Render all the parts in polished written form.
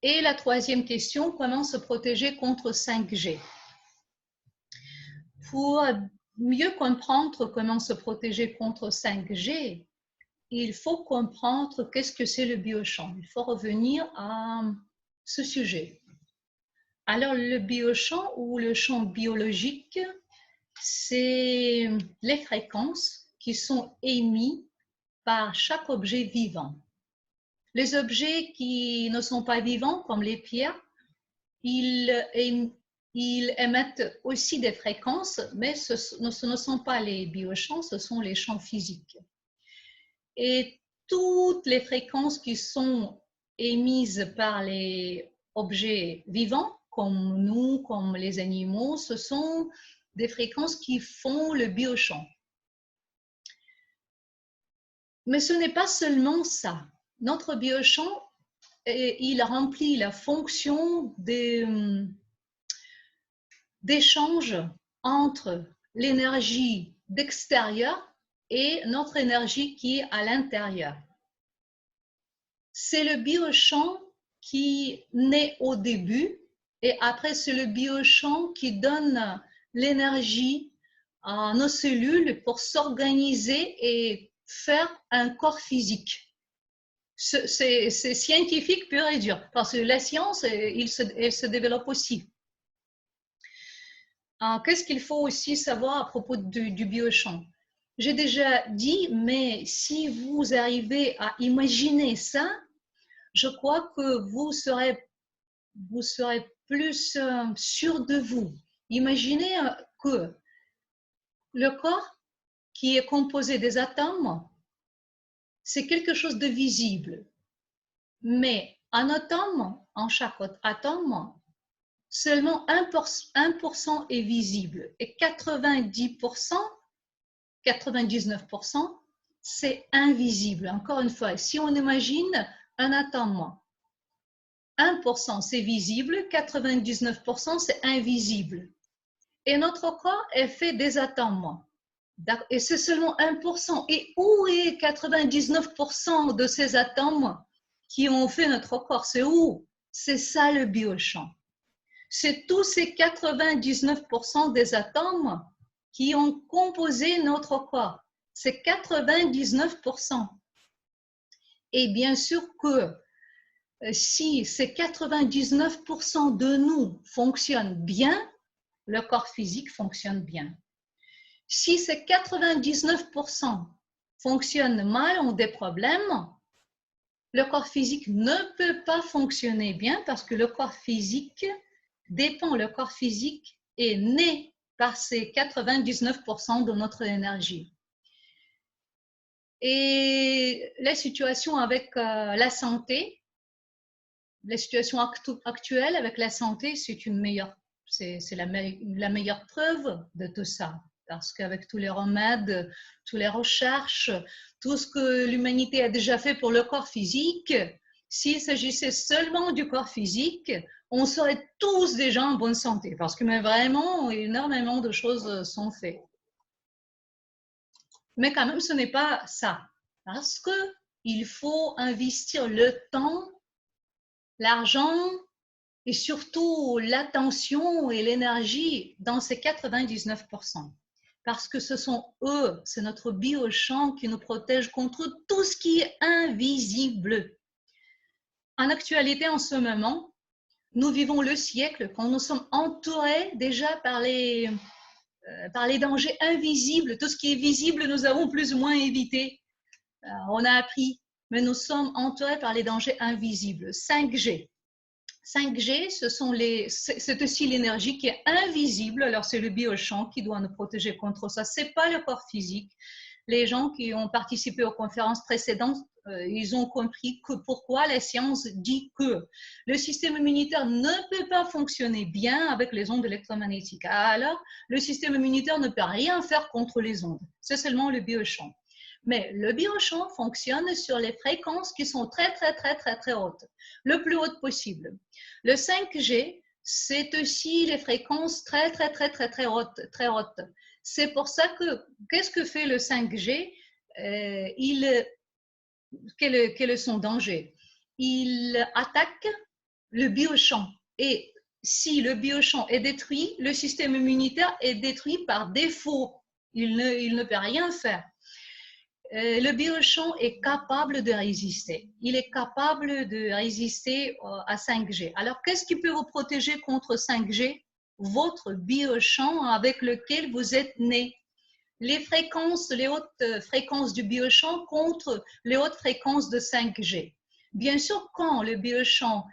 Et la troisième question, comment se protéger contre 5G? Pour mieux comprendre comment se protéger contre 5G, il faut comprendre qu'est-ce que c'est le biochamp. Il faut revenir à ce sujet. Alors, le biochamp ou le champ biologique, c'est les fréquences qui sont émises par chaque objet vivant. Les objets qui ne sont pas vivants, comme les pierres, ils émettent aussi des fréquences, mais ce ne sont pas les biochamps, ce sont les champs physiques. Et toutes les fréquences qui sont émises par les objets vivants, comme nous, comme les animaux, ce sont des fréquences qui font le biochamp. Mais ce n'est pas seulement ça. Notre biochamp, il remplit la fonction d'échange entre l'énergie d'extérieur et notre énergie qui est à l'intérieur. C'est le biochamp qui naît au début et après c'est le biochamp qui donne l'énergie à nos cellules pour s'organiser et faire un corps physique. C'est scientifique pur et dur parce que la science, elle se développe aussi. Qu'est-ce qu'il faut aussi savoir à propos du biochamp? J'ai déjà dit, mais si vous arrivez à imaginer ça, je crois que vous serez plus sûr de vous. Imaginez que le corps qui est composé des atomes, c'est quelque chose de visible. Mais un atome, en chaque atome, seulement 1% est visible et 90%, 99%, c'est invisible. Encore une fois, si on imagine un atome, 1% c'est visible, 99% c'est invisible. Et notre corps est fait des atomes. Et c'est seulement 1%. Et où est 99% de ces atomes qui ont fait notre corps? C'est où? C'est ça le biochamp. C'est tous ces 99% des atomes qui ont composé notre corps. C'est 99%. Et bien sûr que si ces 99% de nous fonctionnent bien, le corps physique fonctionne bien. Si ces 99% fonctionnent mal, ont des problèmes, le corps physique ne peut pas fonctionner bien parce que le corps physique est né par ces 99% de notre énergie. Et la situation avec la santé, la situation actuelle avec la santé, c'est la meilleure preuve de tout ça. Parce qu'avec tous les remèdes, toutes les recherches, tout ce que l'humanité a déjà fait pour le corps physique, s'il s'agissait seulement du corps physique, on serait tous déjà en bonne santé. Parce que mais vraiment, énormément de choses sont faites. Mais quand même, ce n'est pas ça. Parce qu'il faut investir le temps, l'argent et surtout l'attention et l'énergie dans ces 99%. Parce que ce sont eux, c'est notre biochamp qui nous protège contre tout ce qui est invisible. En actualité, en ce moment, nous vivons le siècle quand nous sommes entourés déjà par les dangers invisibles. Tout ce qui est visible, nous avons plus ou moins évité. On a appris, mais nous sommes entourés par les dangers invisibles. 5G. 5G, c'est aussi l'énergie qui est invisible. Alors, c'est le biochamp qui doit nous protéger contre ça. Ce n'est pas le corps physique. Les gens qui ont participé aux conférences précédentes, ils ont compris que pourquoi la science dit que le système immunitaire ne peut pas fonctionner bien avec les ondes électromagnétiques. Alors, le système immunitaire ne peut rien faire contre les ondes. C'est seulement le biochamp. Mais le biochamp fonctionne sur les fréquences qui sont très hautes, le plus hautes possible. Le 5G, c'est aussi les fréquences très hautes. C'est pour ça que, qu'est-ce que fait le 5G? Quel est son danger? Il attaque le biochamp. Et si le biochamp est détruit, le système immunitaire est détruit par défaut. Il ne peut rien faire. Le biochamp est capable de résister. Il est capable de résister à 5G. Alors, qu'est-ce qui peut vous protéger contre 5G? Votre biochamp avec lequel vous êtes né. Les hautes fréquences du biochamp contre les hautes fréquences de 5G. Bien sûr, quand le biochamp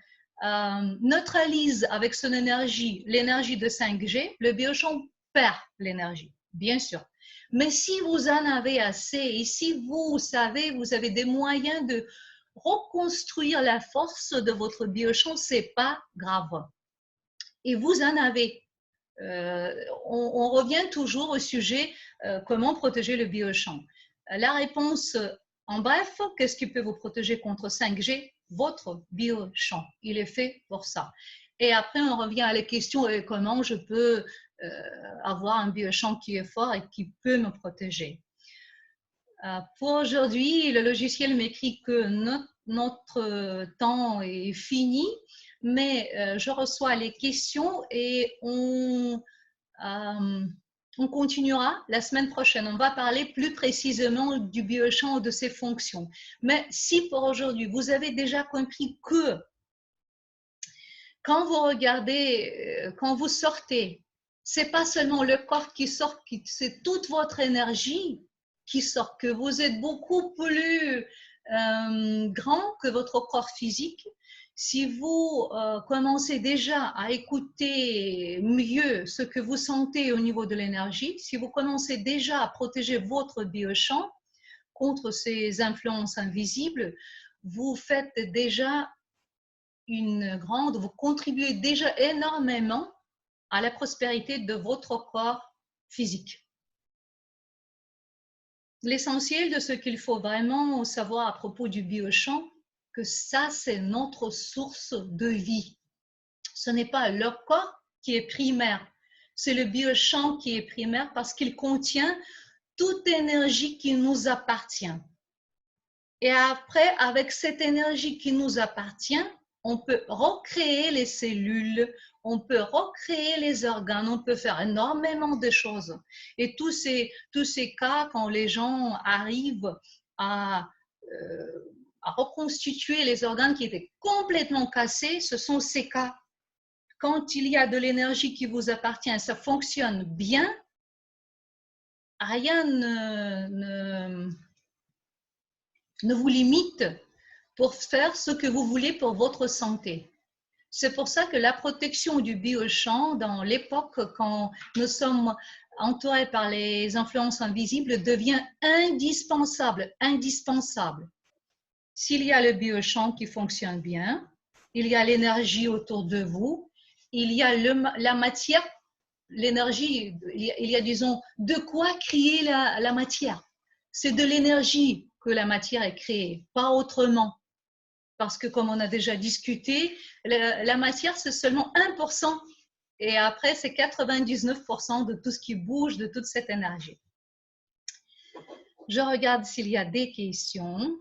neutralise avec son énergie l'énergie de 5G, le biochamp perd l'énergie, bien sûr. Mais si vous en avez assez et si vous savez, vous avez des moyens de reconstruire la force de votre biochamp, c'est pas grave. Et vous en avez. On revient toujours au sujet comment protéger le biochamp. La réponse, en bref, qu'est-ce qui peut vous protéger contre 5G? Votre biochamp, il est fait pour ça. Et après, on revient à la question comment je peux avoir un biochamp qui est fort et qui peut me protéger. Pour aujourd'hui, le logiciel m'écrit que notre temps est fini, mais je reçois les questions et on continuera la semaine prochaine. On va parler plus précisément du biochamp et de ses fonctions. Mais si pour aujourd'hui, vous avez déjà compris que quand vous regardez, quand vous sortez, c'est pas seulement le corps qui sort, c'est toute votre énergie qui sort, que vous êtes beaucoup plus grand que votre corps physique. Si vous commencez déjà à écouter mieux ce que vous sentez au niveau de l'énergie, si vous commencez déjà à protéger votre biochamp contre ces influences invisibles, vous faites déjà vous contribuez déjà énormément à la prospérité de votre corps physique. L'essentiel de ce qu'il faut vraiment savoir à propos du biochamp, que ça, c'est notre source de vie. Ce n'est pas le corps qui est primaire, c'est le biochamp qui est primaire parce qu'il contient toute énergie qui nous appartient. Et après, avec cette énergie qui nous appartient, on peut recréer les cellules, on peut recréer les organes, on peut faire énormément de choses. Et tous ces cas, quand les gens arrivent à reconstituer les organes qui étaient complètement cassés, ce sont ces cas. Quand il y a de l'énergie qui vous appartient, ça fonctionne bien, rien ne vous limite pour faire ce que vous voulez pour votre santé. C'est pour ça que la protection du biochamp, dans l'époque quand nous sommes entourés par les influences invisibles, devient indispensable, indispensable. S'il y a le biochamp qui fonctionne bien, il y a l'énergie autour de vous, il y a la matière, l'énergie, il y a, disons, de quoi créer la matière. C'est de l'énergie que la matière est créée, pas autrement. Parce que comme on a déjà discuté, la matière, c'est seulement 1%. Et après, c'est 99% de tout ce qui bouge, de toute cette énergie. Je regarde s'il y a des questions.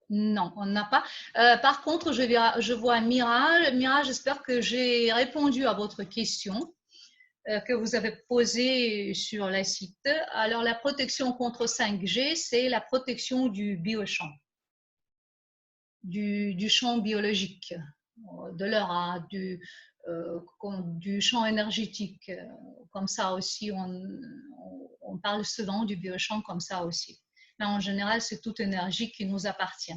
Non, on n'a pas. Par contre, je vois Mira. Mira, j'espère que j'ai répondu à votre question que vous avez posée sur le site. Alors, la protection contre 5G, c'est la protection du biochamp. Du champ biologique, de l'aura, du champ énergétique. Comme ça aussi, on parle souvent du biochamp comme ça aussi. Mais en général, c'est toute énergie qui nous appartient.